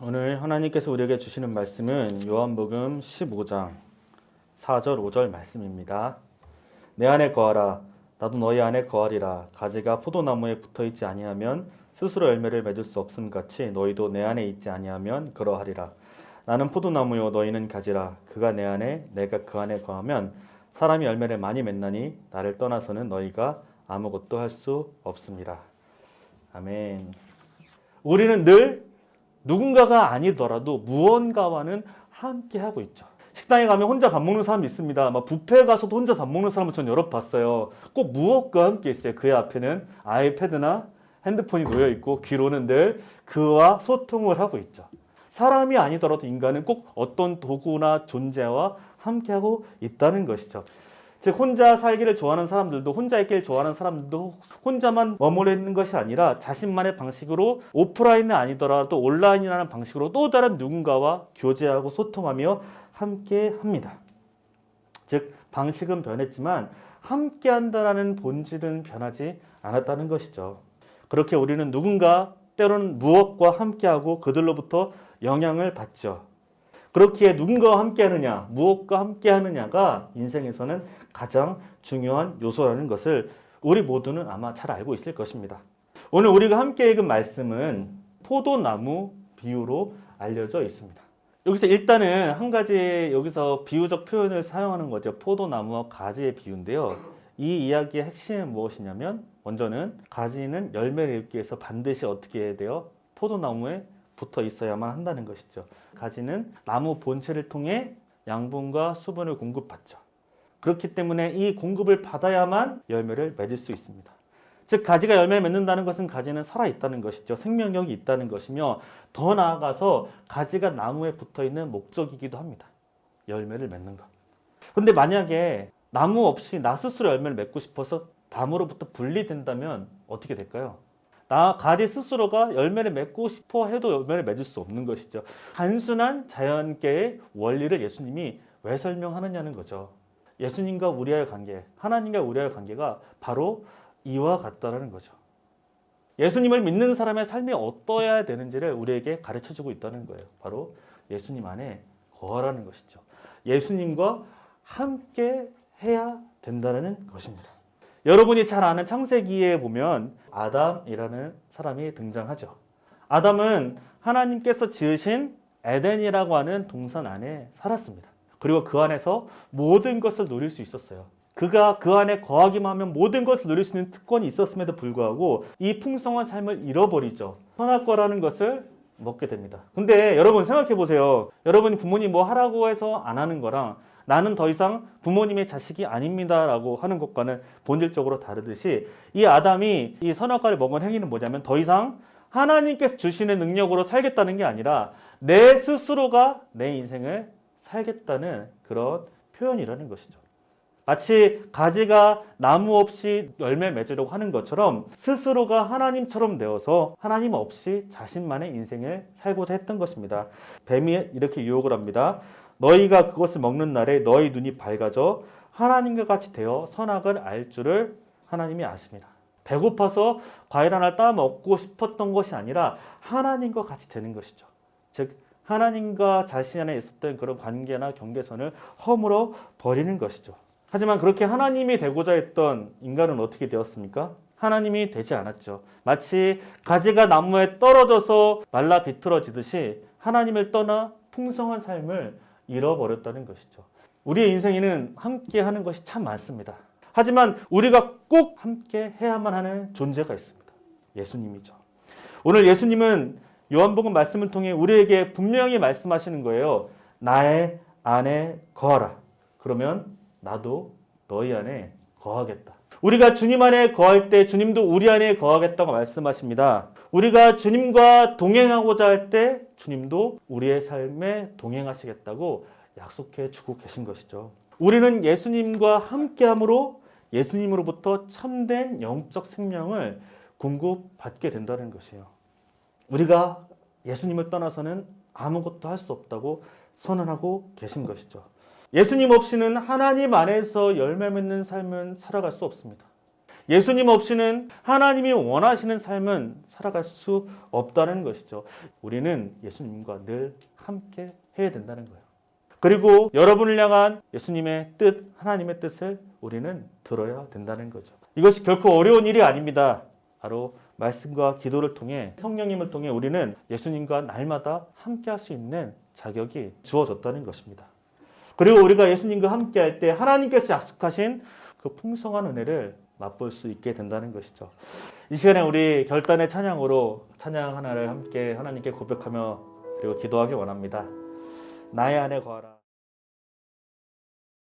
오늘 하나님께서 우리에게 주시는 말씀은 요한복음 15장 4절 5절 말씀입니다. 내 안에 거하라. 나도 너희 안에 거하리라. 가지가 포도나무에 붙어있지 아니하면 스스로 열매를 맺을 수 없음 같이 너희도 내 안에 있지 아니하면 그러하리라. 나는 포도나무요 너희는 가지라. 그가 내 안에 내가 그 안에 거하면 사람이 열매를 많이 맺나니 나를 떠나서는 너희가 아무것도 할 수 없습니다. 아멘. 우리는 늘 누군가가 아니더라도 무언가와는 함께 하고 있죠. 식당에 가면 혼자 밥 먹는 사람이 있습니다. 막 뷔페에 가서도 혼자 밥 먹는 사람은 전 여러 봤어요. 꼭 무엇과 함께 있어요. 그의 앞에는 아이패드나 핸드폰이 놓여 있고 귀로는 늘 그와 소통을 하고 있죠. 사람이 아니더라도 인간은 꼭 어떤 도구나 존재와 함께하고 있다는 것이죠. 즉 혼자 살기를 좋아하는 사람들도 혼자 있기를 좋아하는 사람들도 혼자만 머물러 있는 것이 아니라 자신만의 방식으로 오프라인은 아니더라도 온라인이라는 방식으로 또 다른 누군가와 교제하고 소통하며 함께 합니다. 즉 방식은 변했지만 함께 한다는 본질은 변하지 않았다는 것이죠. 그렇게 우리는 누군가 때로는 무엇과 함께하고 그들로부터 영향을 받죠. 그렇기에 누군가와 함께하느냐, 무엇과 함께하느냐가 인생에서는 가장 중요한 요소라는 것을 우리 모두는 아마 잘 알고 있을 것입니다. 오늘 우리가 함께 읽은 말씀은 포도나무 비유로 알려져 있습니다. 여기서 일단은 한 가지 여기서 비유적 표현을 사용하는 거죠. 포도나무와 가지의 비유인데요. 이 이야기의 핵심은 무엇이냐면 먼저는 가지는 열매를 맺기 위해서 반드시 어떻게 해야 돼요? 포도나무에 붙어 있어야만 한다는 것이죠. 가지는 나무 본체를 통해 양분과 수분을 공급받죠. 그렇기 때문에 이 공급을 받아야만 열매를 맺을 수 있습니다. 즉 가지가 열매를 맺는다는 것은 가지는 살아있다는 것이죠. 생명력이 있다는 것이며 더 나아가서 가지가 나무에 붙어있는 목적이기도 합니다. 열매를 맺는 것. 그런데 만약에 나무 없이 나 스스로 열매를 맺고 싶어서 나무로부터 분리된다면 어떻게 될까요? 가지 스스로가 열매를 맺고 싶어 해도 열매를 맺을 수 없는 것이죠. 단순한 자연계의 원리를 예수님이 왜 설명하느냐는 거죠. 예수님과 우리와의 관계, 하나님과 우리와의 관계가 바로 이와 같다는 거죠. 예수님을 믿는 사람의 삶이 어떠해야 되는지를 우리에게 가르쳐주고 있다는 거예요. 바로 예수님 안에 거하라는 것이죠. 예수님과 함께 해야 된다는 것입니다. 여러분이 잘 아는 창세기에 보면 아담이라는 사람이 등장하죠. 아담은 하나님께서 지으신 에덴이라고 하는 동산 안에 살았습니다. 그리고 그 안에서 모든 것을 누릴 수 있었어요. 그가 그 안에 거하기만 하면 모든 것을 누릴 수 있는 특권이 있었음에도 불구하고 이 풍성한 삶을 잃어버리죠. 선악과라는 것을 먹게 됩니다. 근데 여러분 생각해 보세요. 여러분이 부모님 뭐 하라고 해서 안 하는 거랑 나는 더 이상 부모님의 자식이 아닙니다 라고 하는 것과는 본질적으로 다르듯이 이 아담이 이 선악과를 먹은 행위는 뭐냐면 더 이상 하나님께서 주시는 능력으로 살겠다는 게 아니라 내 스스로가 내 인생을 살겠다는 그런 표현이라는 것이죠. 마치 가지가 나무 없이 열매 맺으려고 하는 것처럼 스스로가 하나님처럼 되어서 하나님 없이 자신만의 인생을 살고자 했던 것입니다. 뱀이 이렇게 유혹을 합니다. 너희가 그것을 먹는 날에 너희 눈이 밝아져 하나님과 같이 되어 선악을 알 줄을 하나님이 아십니다. 배고파서 과일 하나 따 먹고 싶었던 것이 아니라 하나님과 같이 되는 것이죠. 즉 하나님과 자신 안에 있었던 그런 관계나 경계선을 허물어 버리는 것이죠. 하지만 그렇게 하나님이 되고자 했던 인간은 어떻게 되었습니까? 하나님이 되지 않았죠. 마치 가지가 나무에 떨어져서 말라 비틀어지듯이 하나님을 떠나 풍성한 삶을 잃어버렸다는 것이죠. 우리의 인생에는 함께 하는 것이 참 많습니다. 하지만 우리가 꼭 함께 해야만 하는 존재가 있습니다. 예수님이죠. 오늘 예수님은 요한복음 말씀을 통해 우리에게 분명히 말씀하시는 거예요. 나의 안에 거하라. 그러면 나도 너희 안에 거하겠다. 우리가 주님 안에 거할 때 주님도 우리 안에 거하겠다고 말씀하십니다. 우리가 주님과 동행하고자 할 때 주님도 우리의 삶에 동행하시겠다고 약속해 주고 계신 것이죠. 우리는 예수님과 함께함으로 예수님으로부터 참된 영적 생명을 공급받게 된다는 것이에요. 우리가 예수님을 떠나서는 아무것도 할 수 없다고 선언하고 계신 것이죠. 예수님 없이는 하나님 안에서 열매 맺는 삶은 살아갈 수 없습니다. 예수님 없이는 하나님이 원하시는 삶은 살아갈 수 없다는 것이죠. 우리는 예수님과 늘 함께 해야 된다는 거예요. 그리고 여러분을 향한 예수님의 뜻, 하나님의 뜻을 우리는 들어야 된다는 거죠. 이것이 결코 어려운 일이 아닙니다. 바로 말씀과 기도를 통해 성령님을 통해 우리는 예수님과 날마다 함께 할 수 있는 자격이 주어졌다는 것입니다. 그리고 우리가 예수님과 함께 할 때 하나님께서 약속하신 그 풍성한 은혜를 맛볼 수 있게 된다는 것이죠. 이 시간에 우리 결단의 찬양으로 찬양 하나를 함께 하나님께 고백하며 그리고 기도하기 원합니다. 나의 안에 거하라.